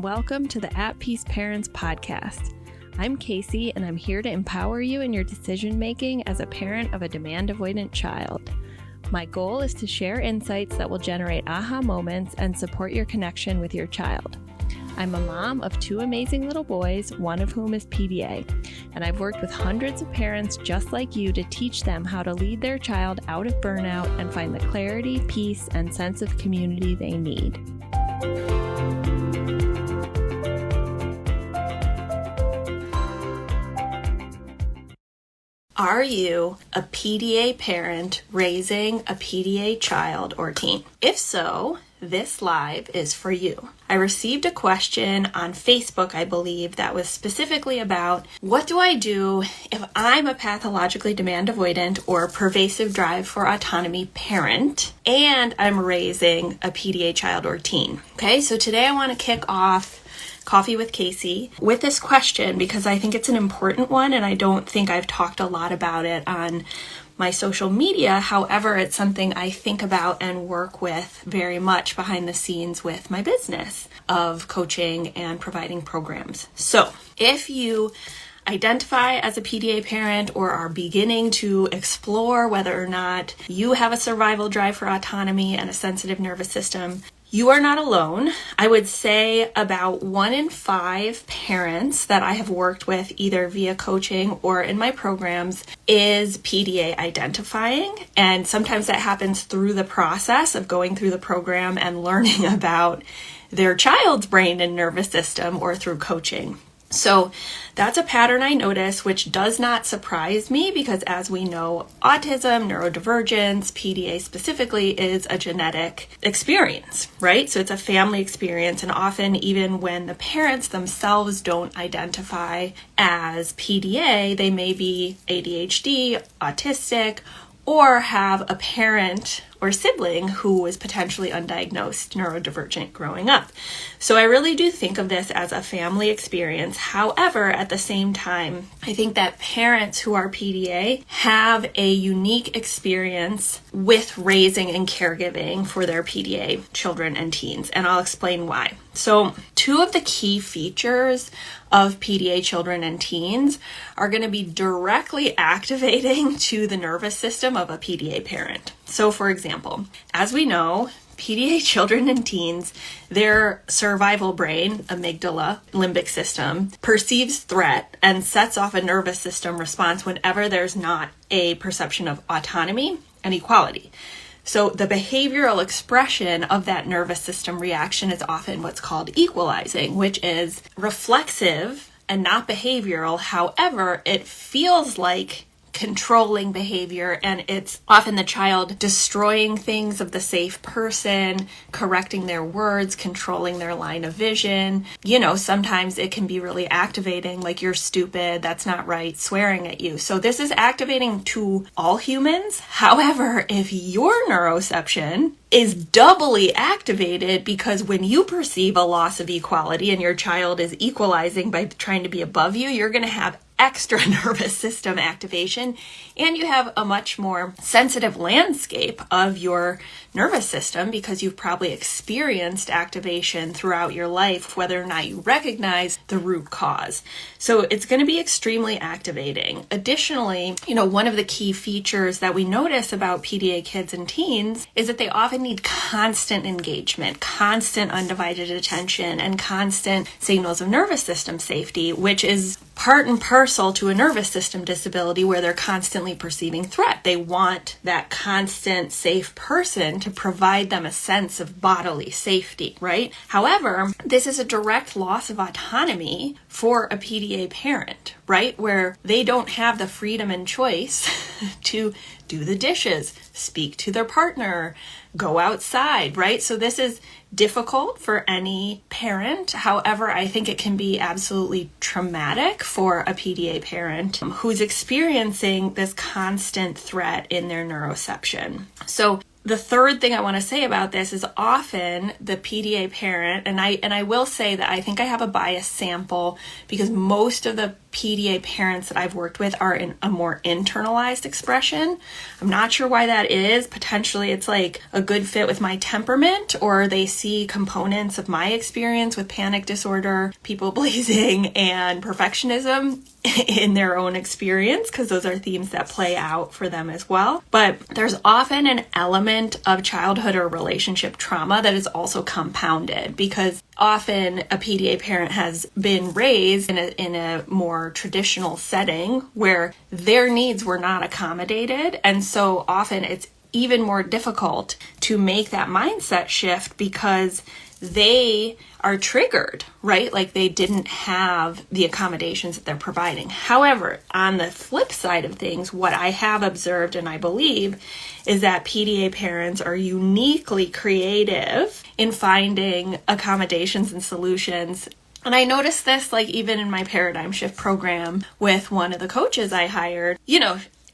and welcome to the At Peace Parents podcast. I'm Casey, and I'm here to empower you in your decision making as a parent of a demand avoidant child. My goal is to share insights that will generate aha moments and support your connection with your child. I'm a mom of two amazing little boys, one of whom is PDA, and I've worked with hundreds of parents just like you to teach them how to lead their child out of burnout and find the clarity, peace, and sense of community they need. Are you a PDA parent raising a PDA child or teen? If so, this live is for you. I received a question on Facebook, I believe, that was specifically about what do I do if I'm a pathologically demand avoidant or pervasive drive for autonomy parent and I'm raising a PDA child or teen? Okay, so today I want to kick off Coffee with Casey with this question because I think it's an important one and I don't think I've talked a lot about it on my social media. However, it's something I think about and work with very much behind the scenes with my business of coaching and providing programs. So if you identify as a PDA parent or are beginning to explore whether or not you have a survival drive for autonomy and a sensitive nervous system, you are not alone. I would say about 1 in 5 parents that I have worked with either via coaching or in my programs is PDA identifying. And sometimes that happens through the process of going through the program and learning about their child's brain and nervous system or through coaching. So that's a pattern I notice, which does not surprise me because as we know, autism, neurodivergence, PDA specifically is a genetic experience, right? So it's a family experience. And often even when the parents themselves don't identify as PDA, they may be ADHD, autistic, or have a parent or sibling who was potentially undiagnosed neurodivergent growing up. So I really do think of this as a family experience. However, at the same time, I think that parents who are PDA have a unique experience with raising and caregiving for their PDA children and teens, and I'll explain why. So 2 of the key features of PDA children and teens are going to be directly activating to the nervous system of a PDA parent. So for example, as we know, PDA children and teens, their survival brain, amygdala, limbic system, perceives threat and sets off a nervous system response whenever there's not a perception of autonomy and equality. So the behavioral expression of that nervous system reaction is often what's called equalizing, which is reflexive and not behavioral. However, it feels like controlling behavior, and it's often the child destroying things of the safe person, correcting their words, controlling their line of vision. You know, sometimes it can be really activating, like you're stupid, that's not right, swearing at you. So this is activating to all humans. However, if your neuroception is doubly activated because when you perceive a loss of equality and your child is equalizing by trying to be above you, you're going to have extra nervous system activation, and you have a much more sensitive landscape of your nervous system because you've probably experienced activation throughout your life, whether or not you recognize the root cause. So it's going to be extremely activating. Additionally, one of the key features that we notice about PDA kids and teens is that they often need constant engagement, constant undivided attention, and constant signals of nervous system safety, which is part and parcel to a nervous system disability where they're constantly perceiving threat. They want that constant safe person to provide them a sense of bodily safety, right? However, this is a direct loss of autonomy for a PDA parent, right? Where they don't have the freedom and choice to do the dishes, speak to their partner, go outside, right? So this is difficult for any parent. However, I think it can be absolutely traumatic for a PDA parent who's experiencing this constant threat in their neuroception. So the third thing I want to say about this is often the PDA parent, and I will say that I think I have a biased sample because most of the PDA parents that I've worked with are in a more internalized expression. I'm not sure why that is. Potentially it's like a good fit with my temperament, or they see components of my experience with panic disorder, people pleasing, and perfectionism in their own experience, because those are themes that play out for them as well. But there's often an element of childhood or relationship trauma that is also compounded, because often a PDA parent has been raised in a more traditional setting where their needs were not accommodated, and so often it's even more difficult to make that mindset shift because they are triggered, right? Like they didn't have the accommodations that they're providing. However, on the flip side of things, what I have observed and I believe is that PDA parents are uniquely creative in finding accommodations and solutions. And I noticed this like even in my paradigm shift program with one of the coaches I hired.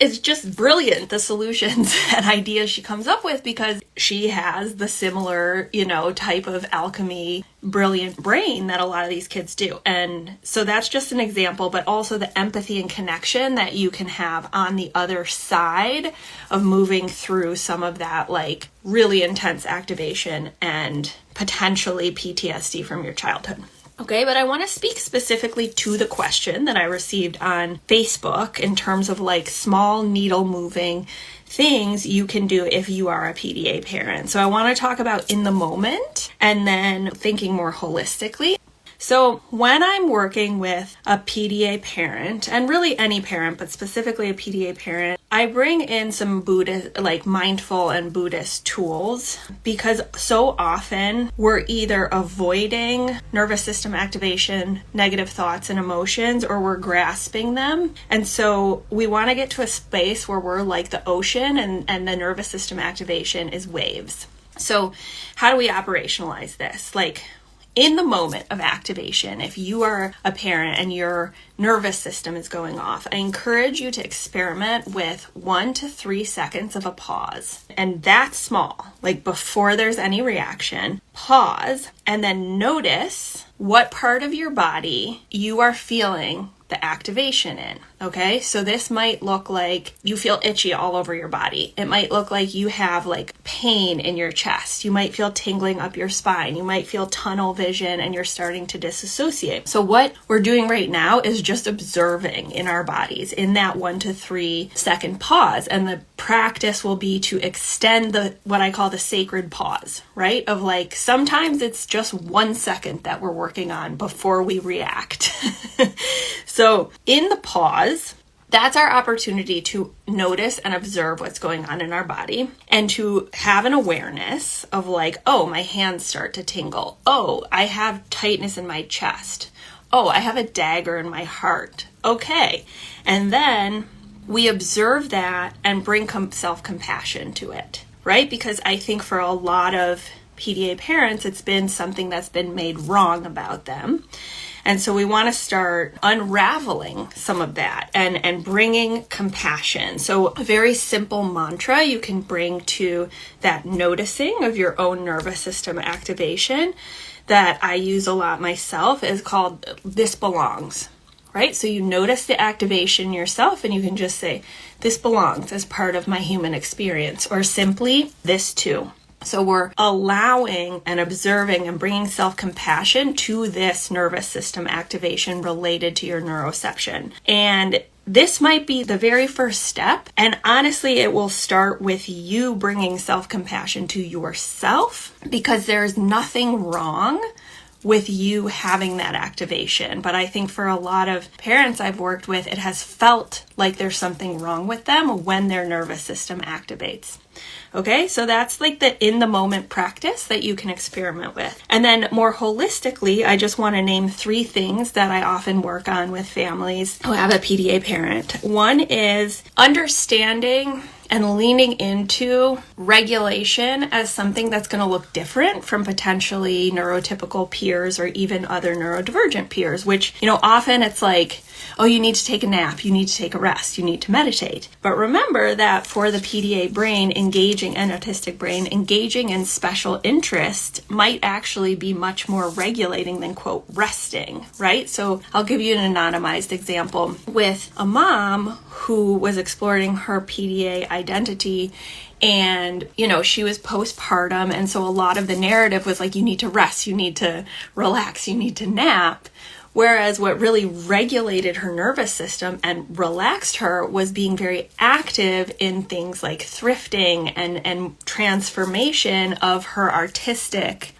It's just brilliant, the solutions and ideas she comes up with, because she has the similar, type of alchemy, brilliant brain that a lot of these kids do. And so that's just an example, but also the empathy and connection that you can have on the other side of moving through some of that like really intense activation and potentially PTSD from your childhood. Okay, but I want to speak specifically to the question that I received on Facebook in terms of like small needle moving things you can do if you are a PDA parent. So I want to talk about in the moment and then thinking more holistically. So when I'm working with a PDA parent, and really any parent, but specifically a PDA parent, I bring in some Buddhist, like mindful and Buddhist tools, because so often we're either avoiding nervous system activation, negative thoughts and emotions, or we're grasping them. And so we want to get to a space where we're like the ocean and the nervous system activation is waves. So how do we operationalize this? Like, in the moment of activation, if you are a parent and your nervous system is going off, I encourage you to experiment with 1 to 3 seconds of a pause. And that's small, like before there's any reaction, pause, and then notice what part of your body you are feeling the activation in. Okay, so this might look like you feel itchy all over your body. It might look like you have like pain in your chest. You might feel tingling up your spine. You might feel tunnel vision and you're starting to disassociate. So what we're doing right now is just observing in our bodies in that 1 to 3 second pause. And the practice will be to extend what I call the sacred pause, right? Of like, sometimes it's just 1 second that we're working on before we react. So in the pause, that's our opportunity to notice and observe what's going on in our body and to have an awareness of like, oh, my hands start to tingle. Oh, I have tightness in my chest. Oh, I have a dagger in my heart. Okay. And then we observe that and bring self-compassion to it, right? Because I think for a lot of PDA parents, it's been something that's been made wrong about them. And so we want to start unraveling some of that and bringing compassion. So a very simple mantra you can bring to that noticing of your own nervous system activation that I use a lot myself is called "this belongs," right? So you notice the activation yourself and you can just say, "This belongs as part of my human experience," or simply, "this too." So we're allowing and observing and bringing self-compassion to this nervous system activation related to your neuroception. And this might be the very first step. And honestly, it will start with you bringing self-compassion to yourself, because there's nothing wrong with you having that activation. But I think for a lot of parents I've worked with, it has felt like there's something wrong with them when their nervous system activates. Okay, so that's like the in the moment practice that you can experiment with. And then more holistically, I just want to name 3 things that I often work on with families who have a PDA parent. One is understanding and leaning into regulation as something that's going to look different from potentially neurotypical peers or even other neurodivergent peers, which, often it's like oh, you need to take a nap, you need to take a rest, you need to meditate. But remember that for the PDA brain, engaging an autistic brain, engaging in special interest might actually be much more regulating than, quote, resting, right? So I'll give you an anonymized example with a mom who was exploring her PDA identity. And, she was postpartum. And so a lot of the narrative was like, you need to rest, you need to relax, you need to nap. Whereas what really regulated her nervous system and relaxed her was being very active in things like thrifting and transformation of her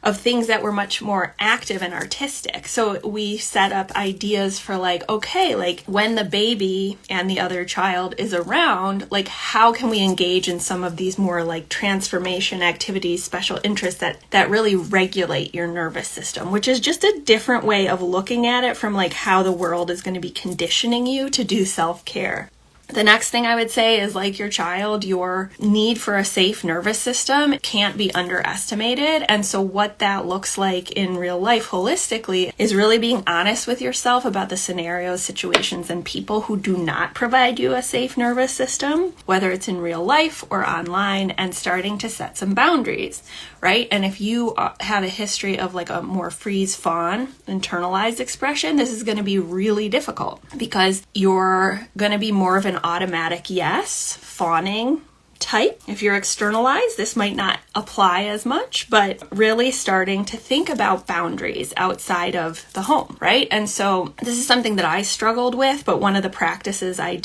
of things that were much more active and artistic. So we set up ideas for when the baby and the other child is around, how can we engage in some of these more transformation activities, special interests that really regulate your nervous system, which is just a different way of looking at it from how the world is going to be conditioning you to do self-care. The next thing I would say is your child, your need for a safe nervous system can't be underestimated. And so what that looks like in real life holistically is really being honest with yourself about the scenarios, situations, and people who do not provide you a safe nervous system, whether it's in real life or online, and starting to set some boundaries, right? And if you have a history of a more freeze-fawn internalized expression, this is going to be really difficult because you're going to be more of an automatic yes, fawning type. If you're externalized, this might not apply as much, but really starting to think about boundaries outside of the home, right? And so this is something that I struggled with, but one of the practices I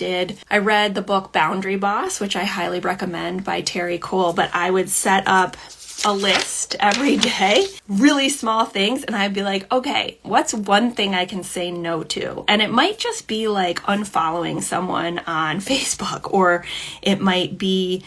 read the book Boundary Boss, which I highly recommend by Terry Cole, but I would set up a list every day, really small things, and I'd be like, okay, what's one thing I can say no to? And it might just be unfollowing someone on Facebook, or it might be,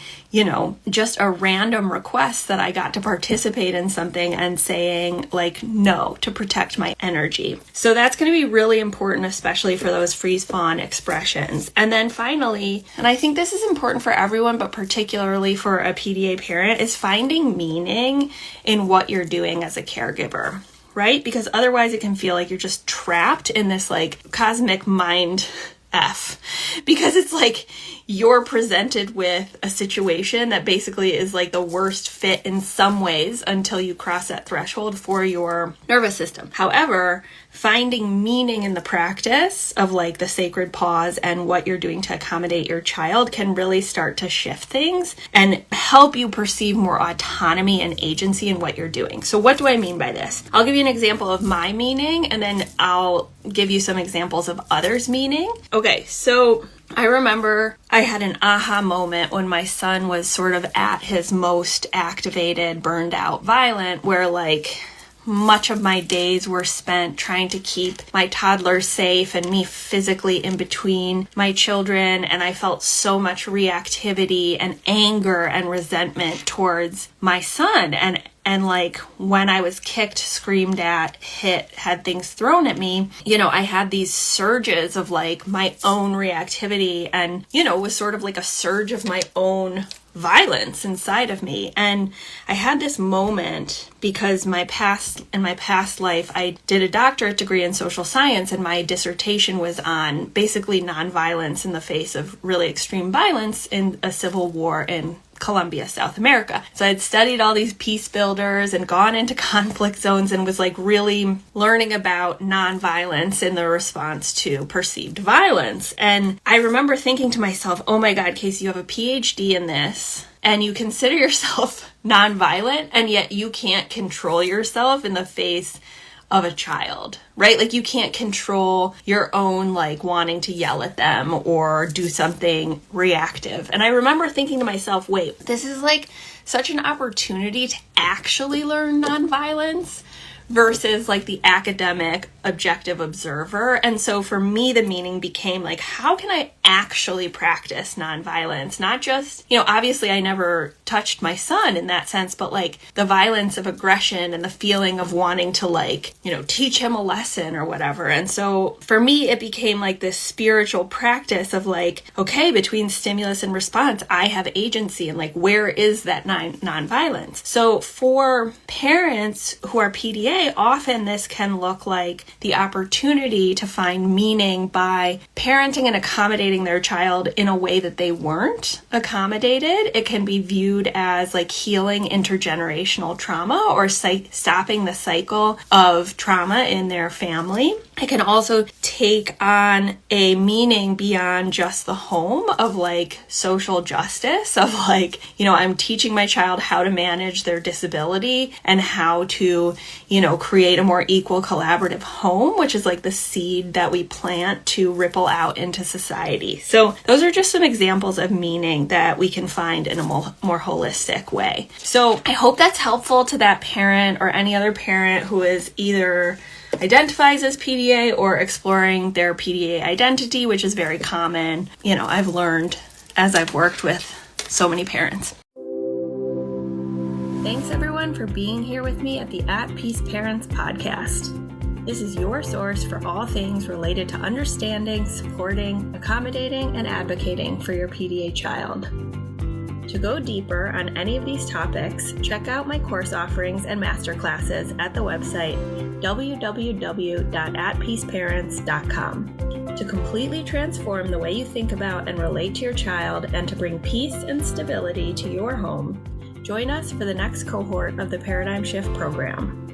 just a random request that I got to participate in something and saying no to protect my energy. So that's going to be really important, especially for those freeze-fawn expressions. And then finally, and I think this is important for everyone, but particularly for a PDA parent, is finding meaning in what you're doing as a caregiver, right? Because otherwise it can feel like you're just trapped in this cosmic mind F, because it's you're presented with a situation that basically is the worst fit in some ways until you cross that threshold for your nervous system. However, finding meaning in the practice of the sacred pause and what you're doing to accommodate your child can really start to shift things and help you perceive more autonomy and agency in what you're doing. So what do I mean by this? I'll give you an example of my meaning, and then I'll give you some examples of others' meaning. Okay, so I remember I had an aha moment when my son was sort of at his most activated, burned out, violent, where much of my days were spent trying to keep my toddler safe and me physically in between my children. And I felt so much reactivity and anger and resentment towards my son. And when I was kicked, screamed at, hit, had things thrown at me, I had these surges of my own reactivity and, was sort of a surge of my own violence inside of me. And I had this moment because in my past life, I did a doctorate degree in social science, and my dissertation was on basically nonviolence in the face of really extreme violence in a civil war in Colombia, South America. So I'd studied all these peace builders and gone into conflict zones and was really learning about nonviolence in the response to perceived violence. And I remember thinking to myself, oh my God, Casey, you have a PhD in this and you consider yourself nonviolent, and yet you can't control yourself in the face of a child, right? You can't control your own wanting to yell at them or do something reactive. And I remember thinking to myself, wait, this is such an opportunity to actually learn nonviolence versus the academic objective observer. And so for me, the meaning became how can I actually practice nonviolence? Not just, obviously I never touched my son in that sense, but the violence of aggression and the feeling of wanting to teach him a lesson or whatever. And so for me, it became this spiritual practice of okay, between stimulus and response, I have agency, and where is that nonviolence? So for parents who are PDA, often this can look like the opportunity to find meaning by parenting and accommodating their child in a way that they weren't accommodated. It can be viewed as like healing intergenerational trauma or stopping the cycle of trauma in their family. It can also take on a meaning beyond just the home of like social justice, of like, I'm teaching my child how to manage their disability and how to, create a more equal collaborative home, which is like the seed that we plant to ripple out into society. So those are just some examples of meaning that we can find in a more holistic way. So I hope that's helpful to that parent or any other parent who is either identifies as PDA or exploring their PDA identity, which is very common. I've learned as I've worked with so many parents. Thanks everyone for being here with me at the AtpeaceParents podcast. This is your source for all things related to understanding, supporting, accommodating, and advocating for your PDA child. To go deeper on any of these topics, check out my course offerings and masterclasses at the website www.atpeaceparents.com. To completely transform the way you think about and relate to your child and to bring peace and stability to your home, join us for the next cohort of the Paradigm Shift program.